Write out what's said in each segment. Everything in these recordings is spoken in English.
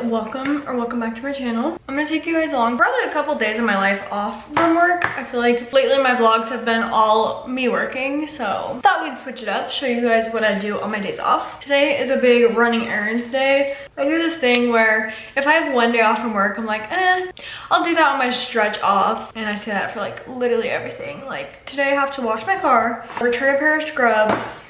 welcome back to my channel. I'm gonna take you guys along probably a couple days of my life off from work. I feel like lately my vlogs have been all me working, so thought we'd switch it up, show you guys what I do on my days off. Today is a big running errands day. I do this thing where if I have one day off from work, I'm like, I'll do that on my stretch off. And I say that for like literally everything. Like today I have to wash my car, return a pair of scrubs,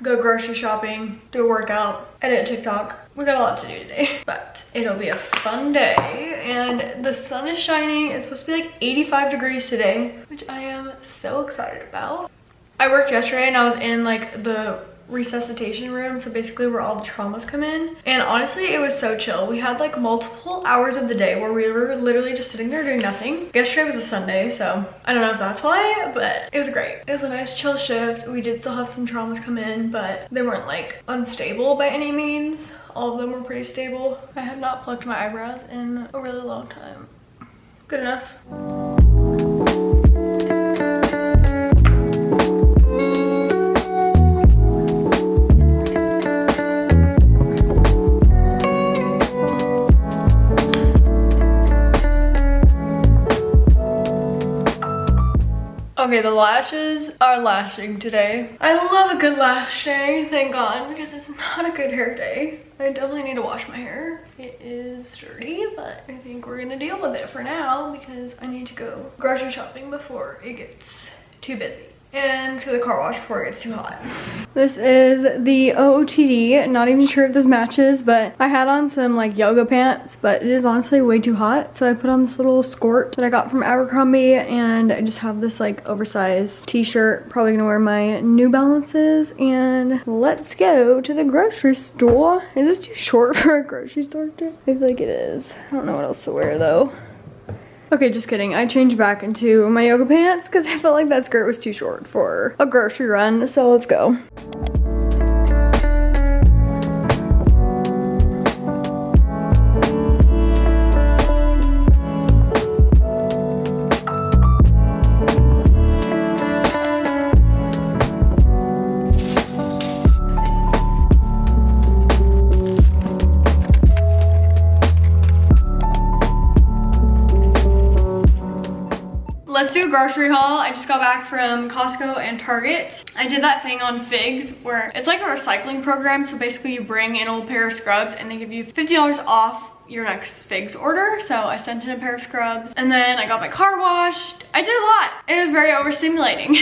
go grocery shopping, do a workout, edit TikTok. We got a lot to do today, but it'll be a fun day. And the sun is shining. It's supposed to be like 85 degrees today, which I am so excited about. I worked yesterday and I was in like the resuscitation room, so basically where all the traumas come in, and honestly it was so chill. We had like multiple hours of the day where we were literally just sitting there doing nothing. Yesterday was a Sunday, so I don't know if that's why, but it was great. It was a nice chill shift. We did still have some traumas come in, but they weren't like unstable by any means. All of them were pretty stable. I have not plucked my eyebrows in a really long time. Good enough. Okay, the lashes are lashing today. I love a good lash day, thank God, because it's not a good hair day. I definitely need to wash my hair. It is dirty, but I think we're gonna deal with it for now because I need to go grocery shopping before it gets too busy. And for the car wash before it gets too hot. This is the OOTD. Not even sure if this matches, but I had on some like yoga pants, but it is honestly way too hot. So I put on this little skirt that I got from Abercrombie, and I just have this like oversized t-shirt. Probably gonna wear my New Balances, and let's go to the grocery store. Is this too short for a grocery store? I feel like it is. I don't know what else to wear though. Okay, just kidding. I changed back into my yoga pants because I felt like that skirt was too short for a grocery run, so let's go. Let's do a grocery haul. I just got back from Costco and Target. I did that thing on Figs where it's like a recycling program. So basically you bring an old pair of scrubs and they give you $50 off your next Figs order. So I sent in a pair of scrubs and then I got my car washed. I did a lot. It was very overstimulating.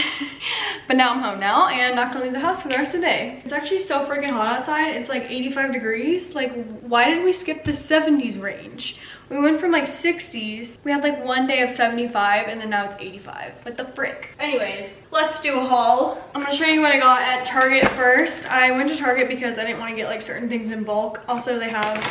But now I'm home now and not gonna leave the house for the rest of the day. It's actually so freaking hot outside. It's like 85 degrees. Like, why did we skip the 70s range? We went from like 60s. We had like one day of 75 and then now it's 85. What the frick? Anyways, let's do a haul. I'm gonna show you what I got at Target first. I went to Target because I didn't want to get like certain things in bulk. Also, they have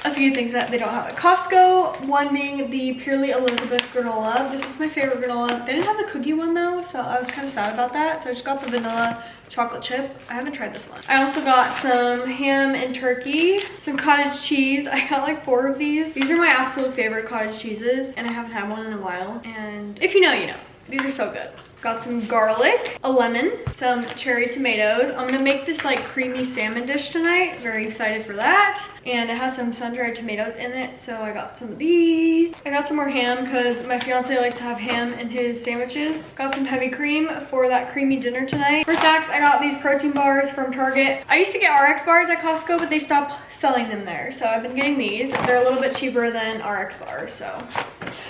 a few things that they don't have at Costco. One being the Purely Elizabeth granola. This is my favorite granola. They didn't have the cookie one though, so I was kind of sad about that. So I just got the vanilla chocolate chip. I haven't tried this one. I also got some ham and turkey, some cottage cheese. I got like 4 of these. These are my absolute favorite cottage cheeses and I haven't had one in a while. And if you know, you know. These are so good. Got some garlic, a lemon, some cherry tomatoes. I'm gonna make this like creamy salmon dish tonight. Very excited for that. And it has some sun-dried tomatoes in it, so I got some of these. I got some more ham because my fiance likes to have ham in his sandwiches. Got some heavy cream for that creamy dinner tonight. For snacks, I got these protein bars from Target. I used to get RX bars at Costco, but they stopped selling them there. So I've been getting these. They're a little bit cheaper than RX bars, so.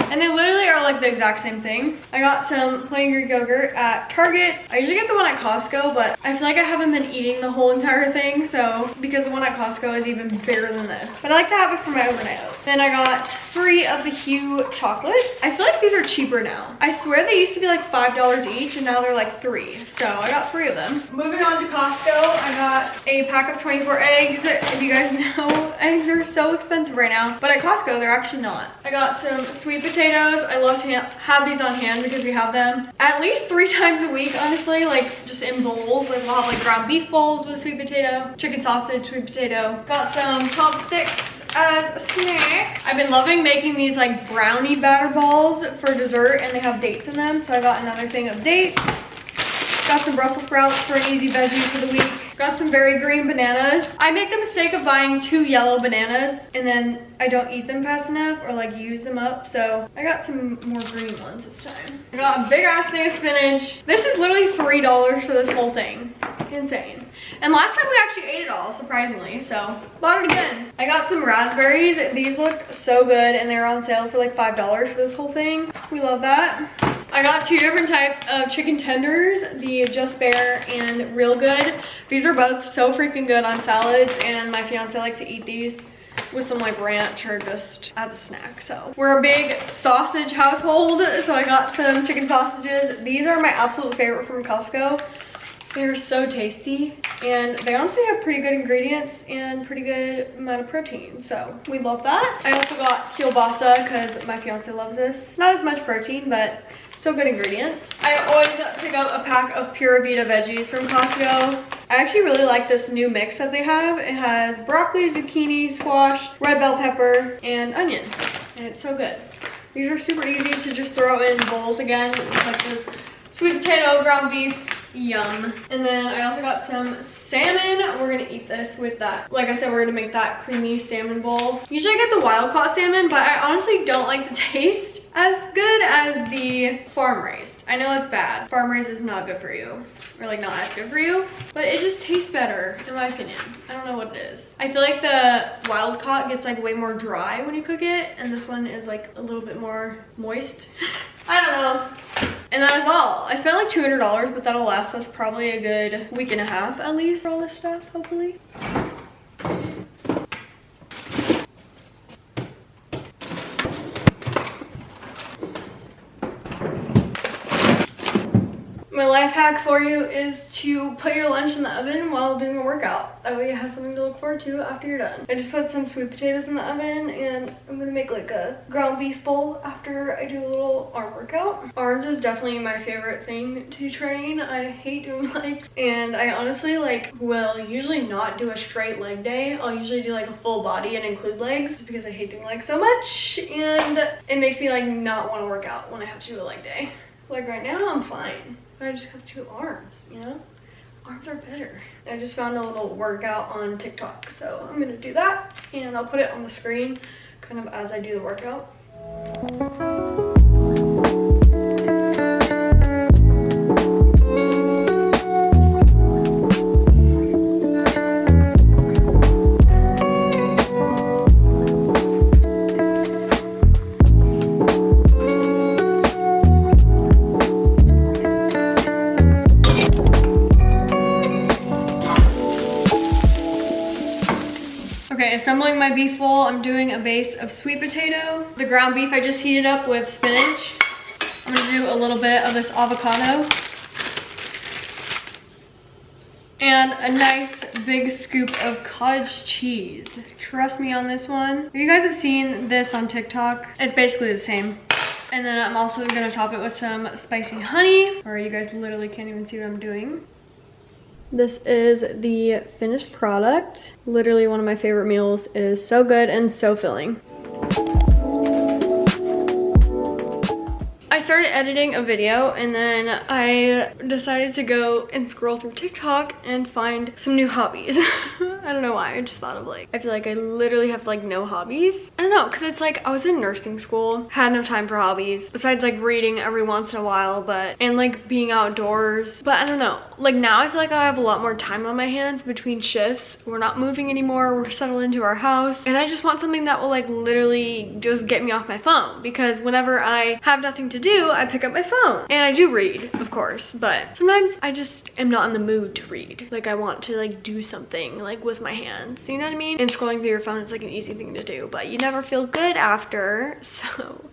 And they literally are like the exact same thing. I got some plain Greek yogurt at Target. I usually get the one at Costco, but I feel like I haven't been eating the whole entire thing, so because the one at Costco is even bigger than this. But I like to have it for my overnight oats. Then I got 3 of the Hue chocolates. I feel like these are cheaper now. I swear they used to be like $5 each and now they're like 3. So I got 3 of them. Moving on to Costco, I got a pack of 24 eggs. If you guys know, eggs are so expensive right now, but at Costco they're actually not. I got some sweet potatoes. I love to have these on hand because we have them at least 3 times a week, honestly, like just in bowls. Like we'll have like ground beef bowls with sweet potato, chicken sausage, sweet potato. Got some chopsticks as a snack. I've been loving making these like brownie batter balls for dessert and they have dates in them. So I got another thing of dates. Got some Brussels sprouts for an easy veggie for the week. Got some very green bananas. I make the mistake of buying 2 yellow bananas and then I don't eat them fast enough or like use them up. So I got some more green ones this time. I got a big ass thing of spinach. This is literally $3 for this whole thing. Insane. And last time we actually ate it all, surprisingly, so bought it again. I got some raspberries. These look so good and they're on sale for like $5 for this whole thing. We love that. I got 2 different types of chicken tenders, the Just Bare and Real Good. These are both so freaking good on salads and my fiance likes to eat these with some like ranch or just as a snack. So we're a big sausage household, so I got some chicken sausages. These are my absolute favorite from Costco. They're so tasty and they honestly have pretty good ingredients and pretty good amount of protein, so we love that. I also got kielbasa because my fiance loves this. Not as much protein, but so good ingredients. I always pick up a pack of Pura Vida veggies from Costco. I actually really like this new mix that they have. It has broccoli, zucchini, squash, red bell pepper, and onion, and it's so good. These are super easy to just throw in bowls again. It's like the sweet potato, ground beef, yum. And then I also got some salmon. We're gonna eat this with that. Like I said, we're gonna make that creamy salmon bowl. Usually I get the wild caught salmon, but I honestly don't like the taste as good as the farm raised. I know it's bad. Farm raised is not good for you, or like not as good for you, but it just tastes better in my opinion. I don't know what it is. I feel like the wild caught gets like way more dry when you cook it, and this one is like a little bit more moist. I don't know. And that is all. I spent like $200, but that'll last us probably a good week and a half at least for all this stuff, hopefully. My life hack for you is to put your lunch in the oven while doing a workout. That way you have something to look forward to after you're done. I just put some sweet potatoes in the oven and I'm gonna make like a ground beef bowl after I do a little arm workout. Arms is definitely my favorite thing to train. I hate doing legs, and I honestly like will usually not do a straight leg day. I'll usually do like a full body and include legs just because I hate doing legs so much, and it makes me like not want to work out when I have to do a leg day. Like right now I'm fine. I just have 2 arms, you know? Arms are better. I just found a little workout on TikTok, so I'm gonna do that and I'll put it on the screen kind of as I do the workout. Okay, assembling my beef bowl, I'm doing a base of sweet potato. The ground beef I just heated up with spinach. I'm gonna do a little bit of this avocado. And a nice big scoop of cottage cheese. Trust me on this one. If you guys have seen this on TikTok, it's basically the same. And then I'm also gonna top it with some spicy honey, or you guys literally can't even see what I'm doing. This is the finished product. Literally one of my favorite meals. It is so good and so filling. I started editing a video and then I decided to go and scroll through TikTok and find some new hobbies. I don't know why, I just thought of like, I feel like I literally have like no hobbies. I don't know, cause it's like I was in nursing school, had no time for hobbies besides like reading every once in a while, and like being outdoors. But I don't know, like now I feel like I have a lot more time on my hands between shifts. We're not moving anymore, we're settled into our house, and I just want something that will like literally just get me off my phone, because whenever I have nothing to do, I pick up my phone. And I do read, of course, but sometimes I just am not in the mood to read. Like I want to like do something like with my hands, you know what I mean? And scrolling through your phone is like an easy thing to do, but you never feel good after. So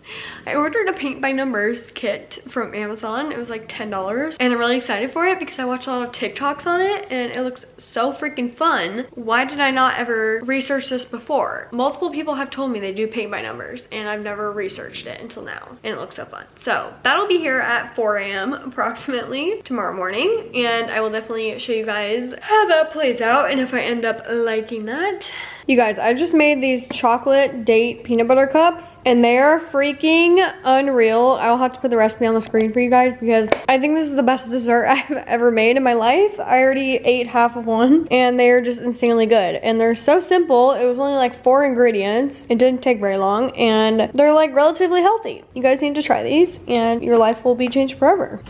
I ordered a paint by numbers kit from Amazon. It was like $10 and I'm really excited for it because I watched a lot of TikToks on it and it looks so freaking fun. Why did I not ever research this before? Multiple people have told me they do paint by numbers and I've never researched it until now, and it looks so fun. So that'll be here at 4 a.m. approximately tomorrow morning, and I will definitely show you guys how that plays out and if I end up liking that. You guys, I just made these chocolate date peanut butter cups and they are freaking unreal. I'll have to put the recipe on the screen for you guys because I think this is the best dessert I've ever made in my life. I already ate half of one and they are just insanely good. And they're so simple. It was only like 4 ingredients. It didn't take very long and they're like relatively healthy. You guys need to try these and your life will be changed forever.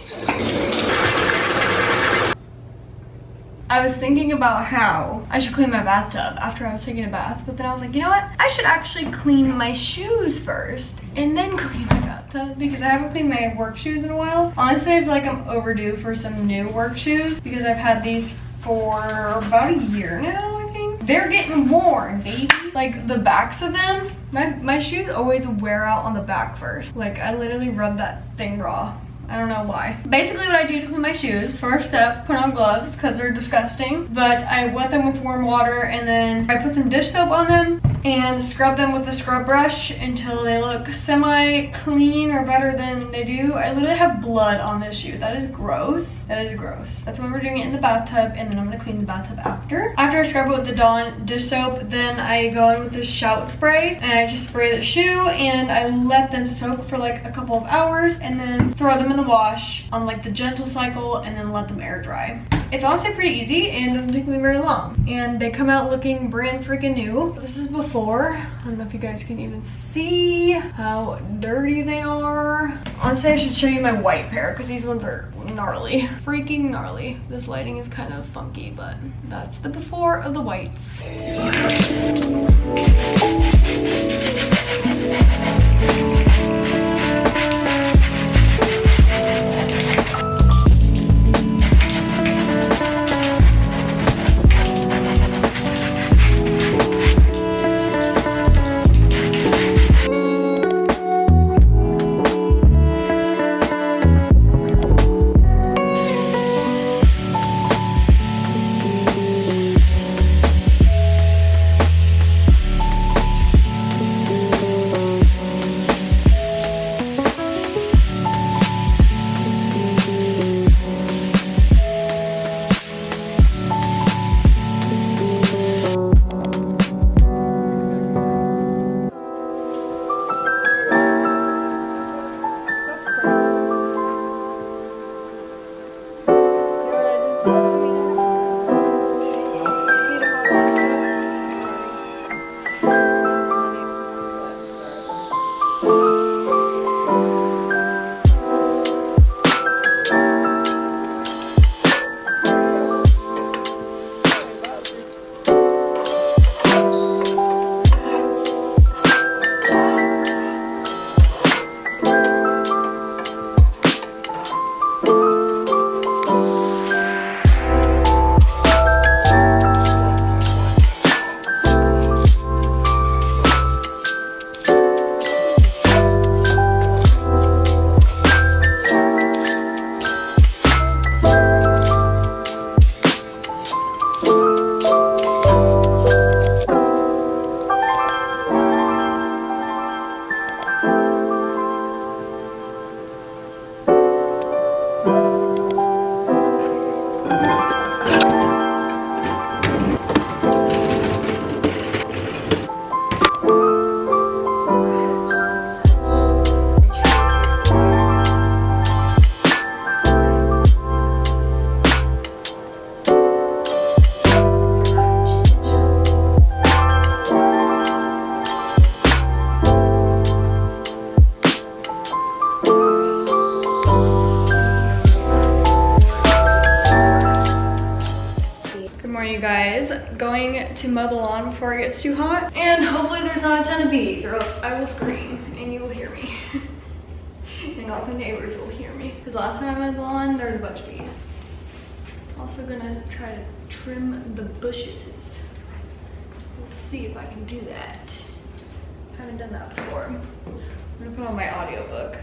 I was thinking about how I should clean my bathtub after I was taking a bath, but then I was like, you know what? I should actually clean my shoes first and then clean my bathtub because I haven't cleaned my work shoes in a while. Honestly, I feel like I'm overdue for some new work shoes because I've had these for about a year now, I think. They're getting worn, baby. Like the backs of them, my shoes always wear out on the back first. Like I literally rub that thing raw. I don't know why. Basically what I do to clean my shoes, first step, put on gloves because they're disgusting. But I wet them with warm water and then I put some dish soap on them and scrub them with a scrub brush until they look semi-clean or better than they do. I literally have blood on this shoe. That is gross. That is gross. That's why we're doing it in the bathtub and then I'm gonna clean the bathtub after. After I scrub it with the Dawn dish soap, then I go in with this shout spray and I just spray the shoe and I let them soak for like a couple of hours and then throw them in the wash on like the gentle cycle and then let them air dry. It's honestly pretty easy and doesn't take me very long. And they come out looking brand freaking new. This is before. I don't know if you guys can even see how dirty they are. Honestly, I should show you my white pair because these ones are gnarly. Freaking gnarly. This lighting is kind of funky, but that's the before of the whites. Going to mow the lawn before it gets too hot, and hopefully there's not a ton of bees or else I will scream and you will hear me. And all the neighbors will hear me because last time I mowed the lawn there was a bunch of bees. Also gonna try to trim the bushes. We'll see if I can do that. I haven't done that before. I'm gonna put on my audiobook.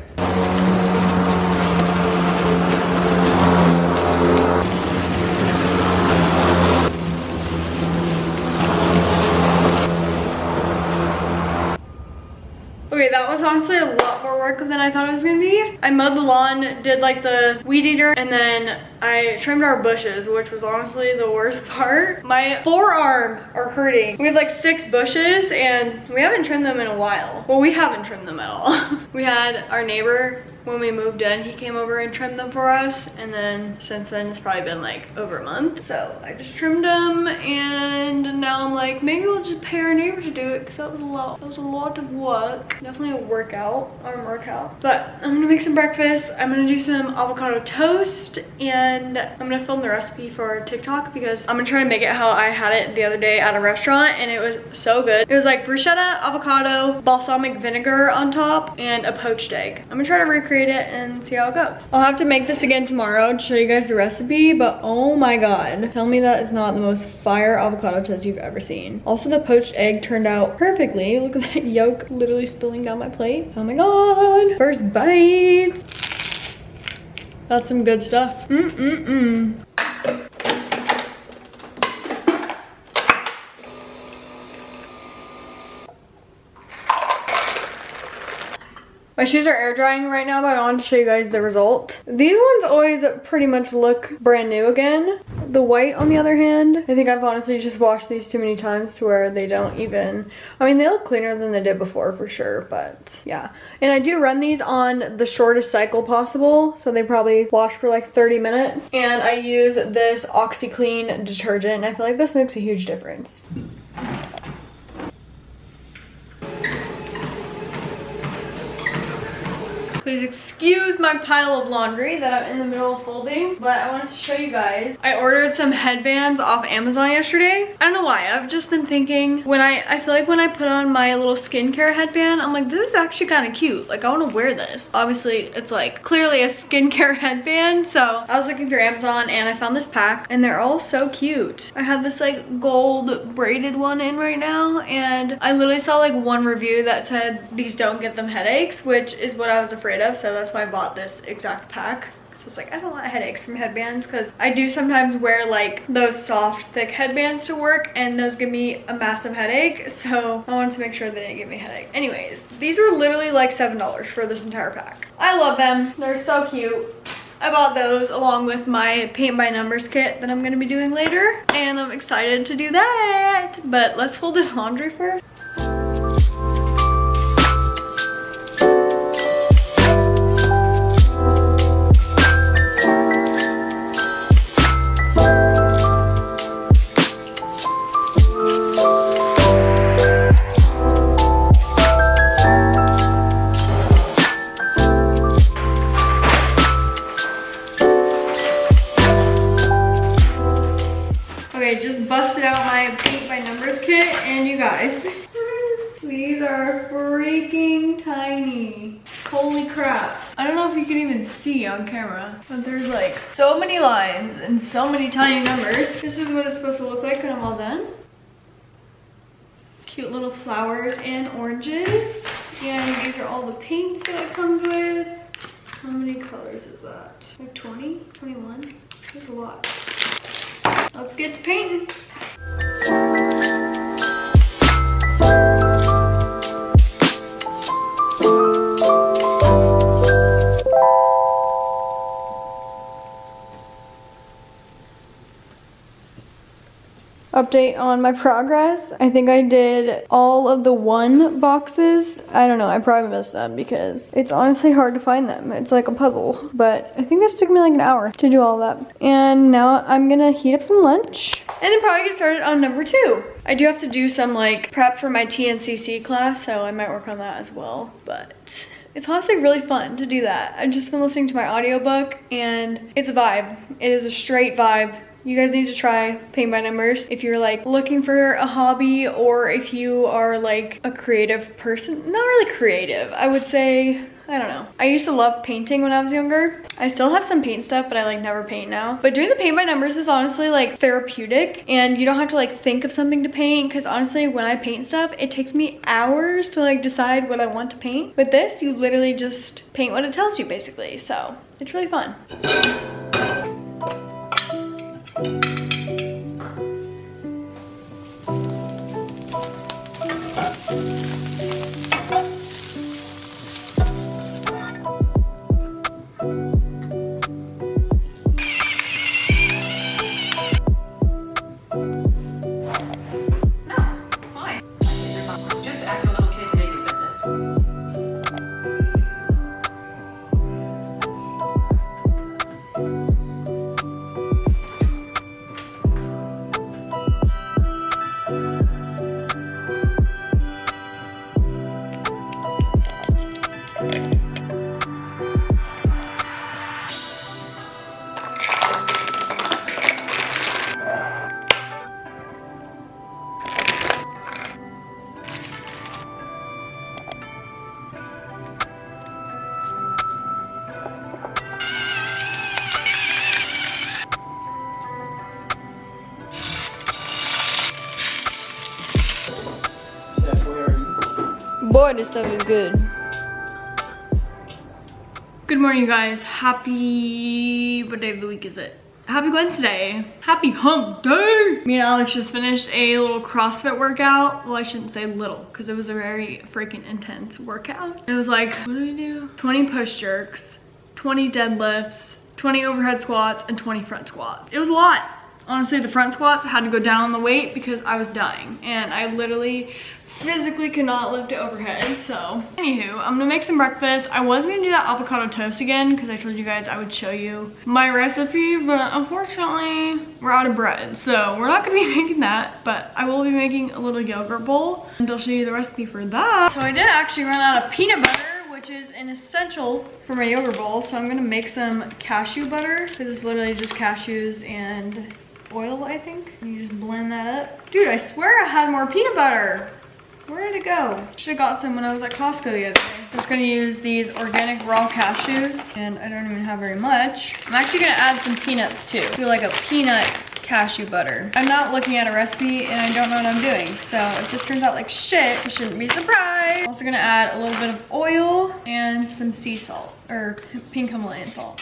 Okay, that was honestly a lot more work than I thought it was gonna gonna be. I mowed the lawn, did like the weed eater, and then I trimmed our bushes, which was honestly the worst part. My forearms are hurting. We have like 6 bushes and we haven't trimmed them in a while. Well, we haven't trimmed them at all. We had our neighbor, when we moved in, he came over and trimmed them for us, and then since then it's probably been like over a month. So I just trimmed them, and now I'm like, maybe we'll just pay our neighbor to do it, because that was a lot of work. Definitely a arm workout. But I'm gonna make some breakfast. I'm gonna do some avocado toast, and I'm gonna film the recipe for TikTok, because I'm gonna try to make it how I had it the other day at a restaurant, and it was so good. It was like bruschetta, avocado, balsamic vinegar on top, and a poached egg. I'm gonna try to recreate it and see how it goes. I'll have to make this again tomorrow to show you guys the recipe, but oh my god, tell me that is not the most fire avocado toast you've ever seen. Also, the poached egg turned out perfectly. Look at that yolk literally spilling down my plate. Oh my god. First bite. That's some good stuff. My shoes are air drying right now, but I wanted to show you guys the result. These ones always pretty much look brand new again. The white, on the other hand, I think I've honestly just washed these too many times to where they don't even, I mean, they look cleaner than they did before for sure, but yeah. And I do run these on the shortest cycle possible, so they probably wash for like 30 minutes. And I use this OxyClean detergent, and I feel like this makes a huge difference. Please excuse my pile of laundry that I'm in the middle of folding, but I wanted to show you guys. I ordered some headbands off Amazon yesterday. I don't know why, I've just been thinking, I feel like when I put on my little skincare headband, I'm like, this is actually kind of cute. Like, I want to wear this. Obviously, it's like clearly a skincare headband. So I was looking through Amazon and I found this pack, and they're all so cute. I have this like gold braided one in right now, and I literally saw like one review that said these don't give them headaches, which is what I was afraid of, so that's why I bought this exact pack. So it's like, I don't want headaches from headbands, because I do sometimes wear like those soft thick headbands to work, and those give me a massive headache, so I wanted to make sure they didn't give me a headache. Anyways, these were literally like $7 for this entire pack. I love them, they're so cute. I bought those along with my paint by numbers kit that I'm gonna be doing later, and I'm excited to do that. But let's fold this laundry first. Just busted out my paint by numbers kit, and you guys, these are freaking tiny. Holy crap. I don't know if you can even see on camera, but there's like so many lines and so many tiny numbers. This is what it's supposed to look like when I'm all done. Cute little flowers and oranges. And these are all the paints that it comes with. How many colors is that? Like 20? 21? There's a lot. Let's get to painting. Update on my progress. I think I did all of the 1 boxes. I don't know, I probably missed them because it's honestly hard to find them. It's like a puzzle, but I think this took me like an hour to do all of that. And now I'm gonna heat up some lunch and then probably get started on number 2. I do have to do some like prep for my TNCC class, so I might work on that as well, but it's honestly really fun to do that. I've just been listening to my audiobook and it's a vibe. It is a straight vibe. You guys need to try paint by numbers if you're like looking for a hobby, or if you are like a creative person. Not really creative, I would say. I don't know. I used to love painting when I was younger. I still have some paint stuff, but I like never paint now. But doing the paint by numbers is honestly like therapeutic, and you don't have to like think of something to paint, because honestly when I paint stuff, it takes me hours to like decide what I want to paint. With this, you literally just paint what it tells you basically. So it's really fun. boy, this stuff is good. Good morning, you guys. Happy, what day of the week is it? Happy Wednesday. Happy hump day. Me and Alex just finished a little CrossFit workout. Well, I shouldn't say little because it was a very freaking intense workout. It was like, what did we do? 20 push jerks, 20 deadlifts, 20 overhead squats, and 20 front squats. It was a lot. Honestly, the front squats, I had to go down on the weight because I was dying. And I literally physically could not lift it overhead. So, anywho, I'm gonna make some breakfast. I was gonna do that avocado toast again because I told you guys I would show you my recipe, but unfortunately, we're out of bread. So, we're not gonna be making that, but I will be making a little yogurt bowl and I'll show you the recipe for that. So, I did actually run out of peanut butter, which is an essential for my yogurt bowl. So, I'm gonna make some cashew butter. So, it's literally just cashews and oil, I think. And you just blend that up. Dude, I swear I had more peanut butter. Where did it go? Should've got some when I was at Costco the other day. I'm just gonna use these organic raw cashews, and I don't even have very much. I'm actually gonna add some peanuts too. Do like a peanut cashew butter. I'm not looking at a recipe and I don't know what I'm doing. So if this turns out like shit, I shouldn't be surprised. I'm also gonna add a little bit of oil and some sea salt, or pink Himalayan salt.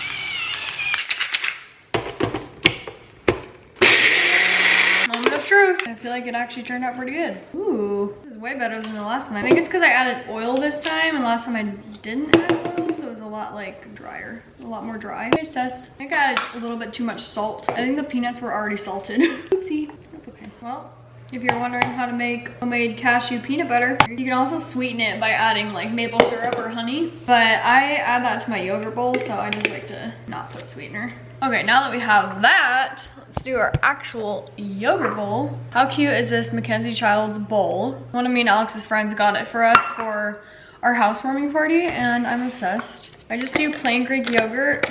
Moment of truth. I feel like it actually turned out pretty good. Ooh, this is way better than the last one. I think it's because I added oil this time, and last time I didn't add oil, so it was a lot like drier, a lot more dry. Taste test. I think I added a little bit too much salt. I think the peanuts were already salted. Oopsie, that's okay. Well, if you're wondering how to make homemade cashew peanut butter, you can also sweeten it by adding like maple syrup or honey. But I add that to my yogurt bowl, so I just like to not put sweetener. Okay, now that we have that, let's do our actual yogurt bowl. How cute is this Mackenzie Childs bowl? One of me and Alex's friends got it for us for our housewarming party, and I'm obsessed. I just do plain Greek yogurt.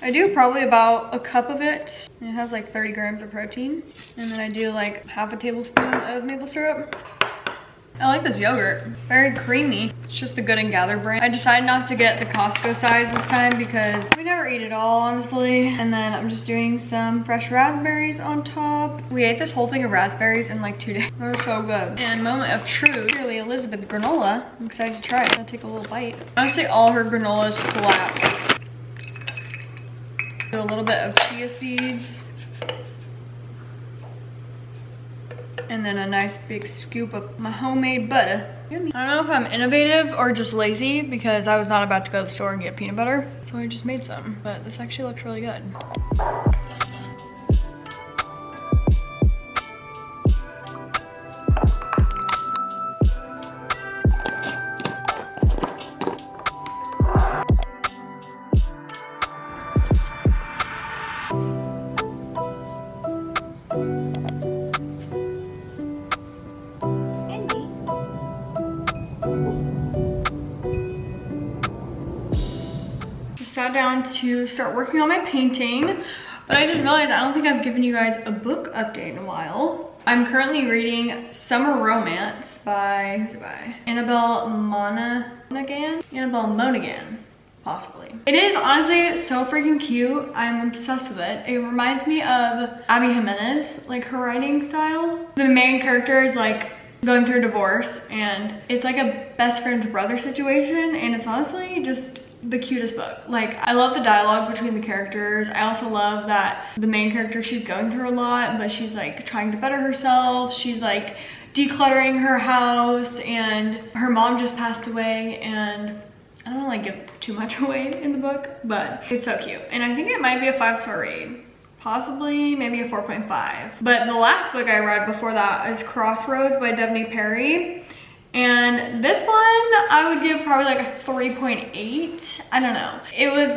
I do probably about a cup of it. It has like 30 grams of protein. And then I do like half a tablespoon of maple syrup. I like this yogurt, very creamy. It's just the Good and Gather brand. I decided not to get the Costco size this time because we never eat it all, honestly. And then I'm just doing some fresh raspberries on top. We ate this whole thing of raspberries in like 2 days. They're so good. And moment of truth, really Elizabeth granola. I'm excited to try it. I'll take a little bite. Honestly, all her granolas slap. Do a little bit of chia seeds. And then a nice big scoop of my homemade butter. Yummy. I don't know if I'm innovative or just lazy because I was not about to go to the store and get peanut butter. So I just made some, but this actually looks really good. Sat down to start working on my painting, but I just realized I don't think I've given you guys a book update in a while. I'm currently reading Summer Romance by Annabelle Monaghan, possibly. It is honestly so freaking cute. I'm obsessed with it. It reminds me of Abby Jimenez, like her writing style. The main character is like going through a divorce, and it's like a best friend's brother situation, and it's honestly just the cutest book. Like, I love the dialogue between the characters. I also love that the main character, she's going through a lot, but she's like trying to better herself. She's like decluttering her house, and her mom just passed away, and I don't want to like give too much away in the book, but it's so cute. And I think it might be a 5-star read. Possibly maybe a 4.5. But the last book I read before that is Crossroads by Devney Perry. And this one, I would give probably like a 3.8. I don't know. It was,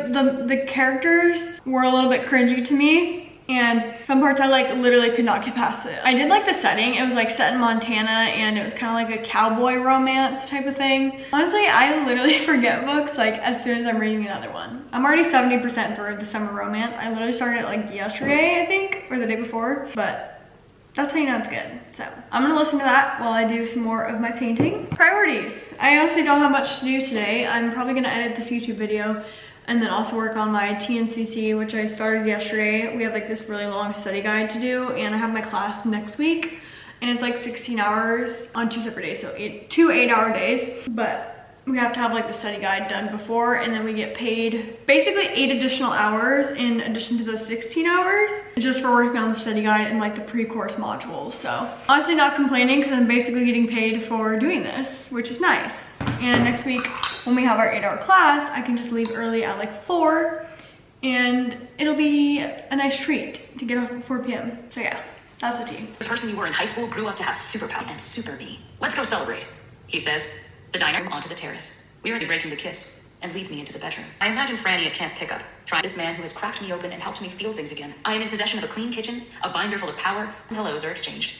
the characters were a little bit cringy to me. And some parts I like literally could not get past it. I did like the setting. It was like set in Montana, and it was kind of like a cowboy romance type of thing. Honestly, I literally forget books like as soon as I'm reading another one. I'm already 70% for the Summer Romance. I literally started it like yesterday, I think, or the day before, but that's how you know it's good. So I'm gonna listen to that while I do some more of my painting. Priorities. I honestly don't have much to do today. I'm probably gonna edit this YouTube video and then also work on my TNCC, which I started yesterday. We have like this really long study guide to do, and I have my class next week. and it's like 16 hours on 2 separate days, so 2 8-hour days. But we have to have like the study guide done before, and then we get paid basically 8 additional hours in addition to those 16 hours just for working on the study guide and like the pre-course modules. So honestly not complaining, because I'm basically getting paid for doing this, which is nice. And next week when we have our 8-hour class, I can just leave early at like 4, and it'll be a nice treat to get off at 4 p.m. So yeah, that's the tea. The person you were in high school grew up to have superpower and super me. Let's go celebrate, he says. The diner onto the terrace. We are breaking the kiss and leads me into the bedroom. I imagine Franny at camp pickup, trying this man who has cracked me open and helped me feel things again. I am in possession of a clean kitchen, a binder full of power, and hellos are exchanged.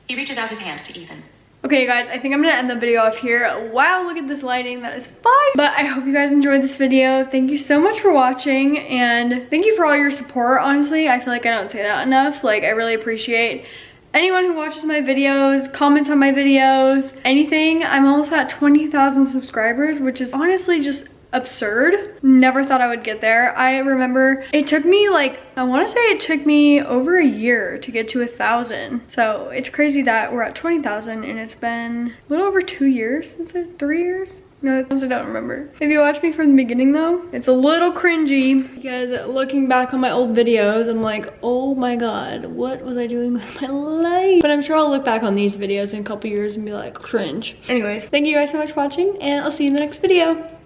He reaches out his hand to Ethan. Okay guys, I think I'm gonna end the video off here. Wow, look at this lighting, that is fire. But I hope you guys enjoyed this video. Thank you so much for watching, and thank you for all your support. Honestly, I feel like I don't say that enough. Like, I really appreciate anyone who watches my videos, comments on my videos, anything. I'm almost at 20,000 subscribers, which is honestly just absurd. Never thought I would get there. I remember it took me like, I want to say it took me over a year to get to 1,000. So it's crazy that we're at 20,000 and it's been a little over 2 years since 3 years. No, I don't remember. If you watch me from the beginning though, it's a little cringy because looking back on my old videos, I'm like, oh my god, what was I doing with my life? But I'm sure I'll look back on these videos in a couple years and be like, cringe. Anyways, thank you guys so much for watching, and I'll see you in the next video.